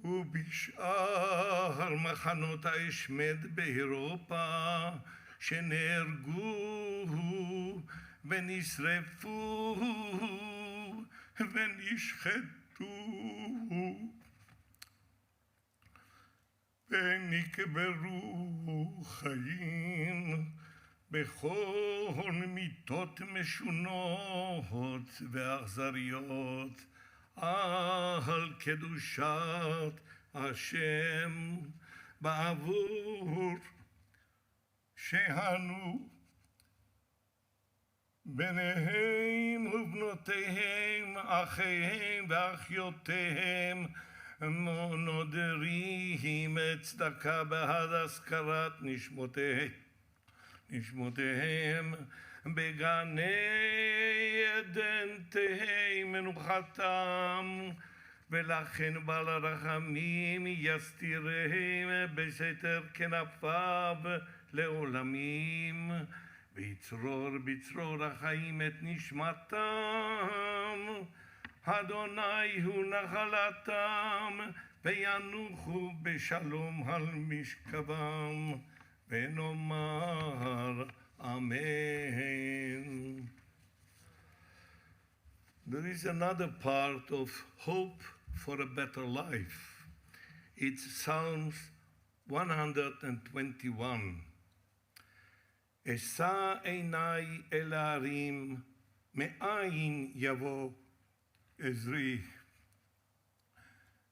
ובשאר מחנות ההשמד באירופה שנהרגו ונשרפו ונשחטו ונקברו חיים בכל מיתות משונות ואכזריות על קדושת השם בעבור שהנו בניהם ובנותיהם, אחיהם ואחיותיהם נודרים צדקה בעד הזכרת נשמותיהם בגני עדן תהי מנוחתם, ולכן בעל הרחמים יסתירם בסתר כנפיו לעולמים, ויצרור בצרור החיים את נשמתם. אדוני הוא נחלתם, וינוחו בשלום על משכבם, ונאמר Amen. There is another part of hope for a better life. It's Psalms 121. אשא עיני אל ההרים, מאין יבוא עזרי.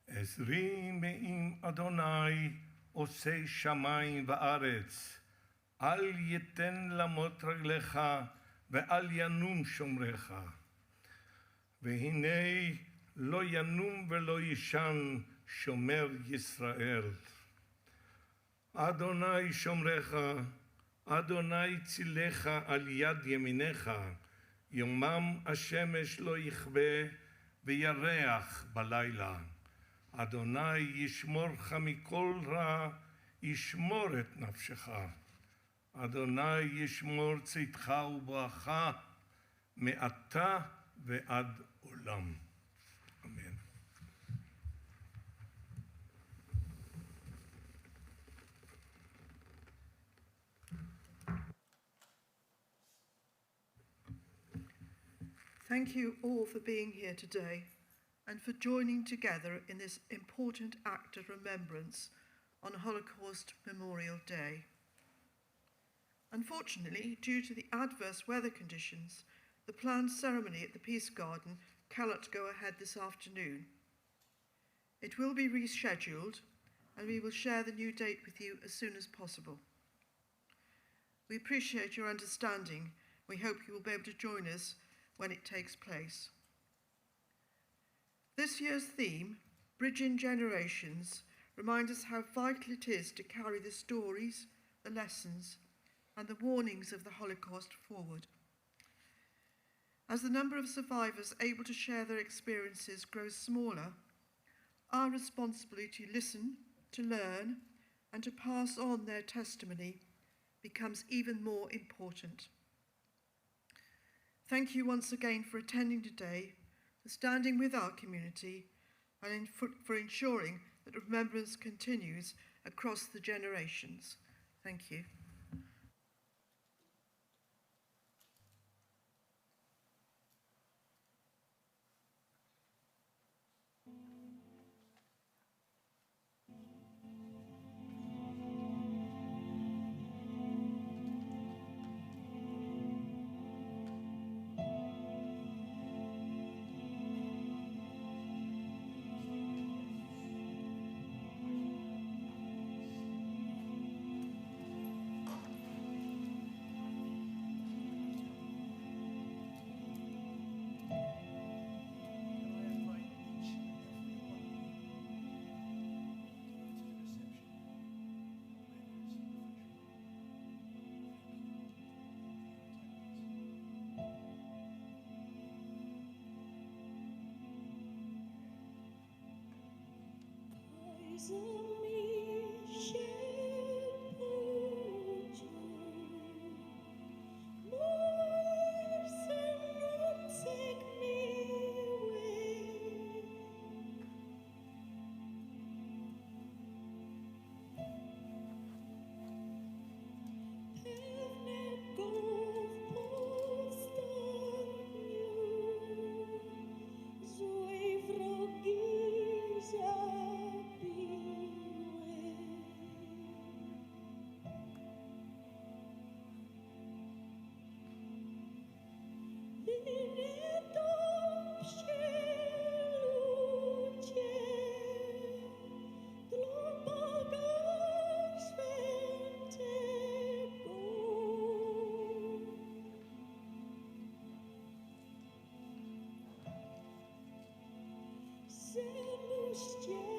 עזרי מעם אדוני, עושה שמיים וארץ. אל ייתן למות רגלך, ואל ינום שומרך. והנה לא ינום ולא ישן שומר ישראל. אדוני שומרך, אדוני צילך על יד ימינך, יומם השמש לא יכבה וירח בלילה. אדוני ישמורך מכל רע, ישמור את נפשך. אדוני ישמור צאתך ובואך מעתה ועד עולם. אמן. Thank you all for being here today and for joining together in this important act of remembrance on Holocaust Memorial Day. Unfortunately, due to the adverse weather conditions, the planned ceremony at the Peace Garden cannot go ahead this afternoon. It will be rescheduled, and we will share the new date with you as soon as possible. We appreciate your understanding. We hope you will be able to join us when it takes place. This year's theme, Bridging Generations, reminds us how vital it is to carry the stories, the lessons, and the warnings of the Holocaust forward. As the number of survivors able to share their experiences grows smaller, our responsibility to listen, to learn and to pass on their testimony becomes even more important. Thank you once again for attending today, for standing with our community, and for ensuring that remembrance continues across the generations. Thank you. Zemlju